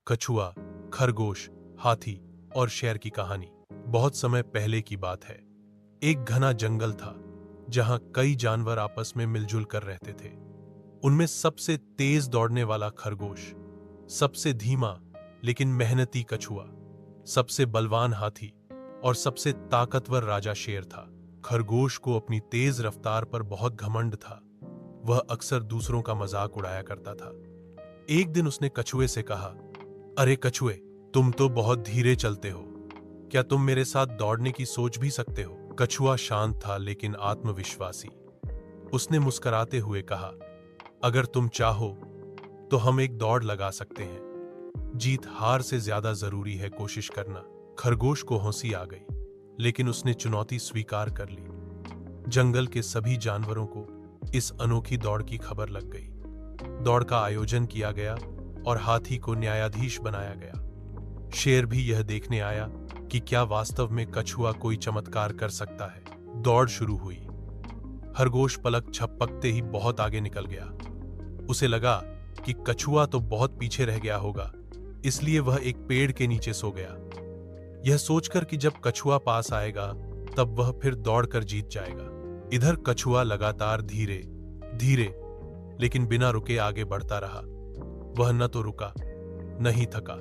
कछुआ, खरगोश, हाथी और शेर की कहानी। बहुत समय पहले की बात है। एक घना जंगल था जहां कई जानवर आपस में मिलजुल कर रहते थे। उनमें सबसे तेज दौड़ने वाला खरगोश, सबसे धीमा लेकिन मेहनती कछुआ, सबसे बलवान हाथी और सबसे ताकतवर राजा शेर था। खरगोश को अपनी तेज रफ्तार पर बहुत घमंड था। वह अक्सर दूसरों का मजाक उड़ाया करता था। एक दिन उसने कछुए से कहा, अरे कछुए, तुम तो बहुत धीरे चलते हो। क्या तुम मेरे साथ दौड़ने की सोच भी सकते हो? कछुआ शांत था लेकिन आत्मविश्वासी। उसने मुस्कुराते हुए कहा, अगर तुम चाहो तो हम एक दौड़ लगा सकते हैं। जीत हार से ज्यादा जरूरी है कोशिश करना। खरगोश को हंसी आ गई, लेकिन उसने चुनौती स्वीकार कर ली। जंगल के सभी जानवरों को इस अनोखी दौड़ की खबर लग गई। दौड़ का आयोजन किया गया और हाथी को न्यायाधीश बनाया गया। शेर भी यह देखने आया कि क्या वास्तव में कछुआ कोई चमत्कार कर सकता है। दौड़ शुरू हुई। खरगोश पलक झपकते ही बहुत आगे निकल गया। उसे लगा कि कछुआ तो बहुत पीछे रह गया होगा, इसलिए वह एक पेड़ के नीचे सो गया, यह सोचकर कि जब कछुआ पास आएगा तब वह फिर दौड़कर जीत जाएगा। इधर कछुआ लगातार धीरे धीरे लेकिन बिना रुके आगे बढ़ता रहा। वह न तो रुका न ही थका।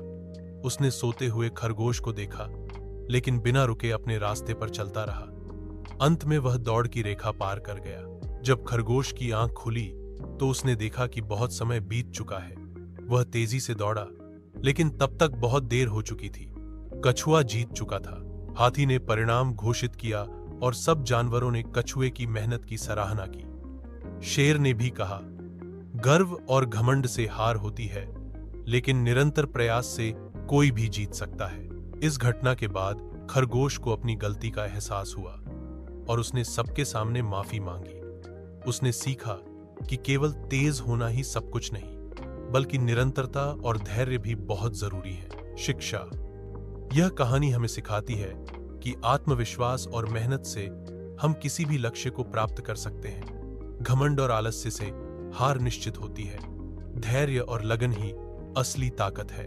उसने सोते हुए खरगोश को देखा, लेकिन बिना रुके अपने रास्ते पर चलता रहा। अंत में वह दौड़ की रेखा पार कर गया। जब खरगोश की आंख खुली तो उसने देखा कि बहुत समय बीत चुका है। वह तेजी से दौड़ा, लेकिन तब तक बहुत देर हो चुकी थी। कछुआ जीत चुका था। हाथी ने परिणाम घोषित किया और सब जानवरों ने कछुए की मेहनत की सराहना की। शेर ने भी कहा, गर्व और घमंड से हार होती है, लेकिन निरंतर प्रयास से कोई भी जीत सकता है। इस घटना के बाद खरगोश को अपनी गलती का एहसास हुआ और उसने सबके सामने माफी मांगी। उसने सीखा कि केवल तेज होना ही सब कुछ नहीं, बल्कि निरंतरता और धैर्य भी बहुत जरूरी है। शिक्षा। यह कहानी हमें सिखाती है कि आत्मविश्वास और मेहनत से हम किसी भी लक्ष्य को प्राप्त कर सकते हैं। घमंड और आलस्य से हार निश्चित होती है। धैर्य और लगन ही असली ताकत है।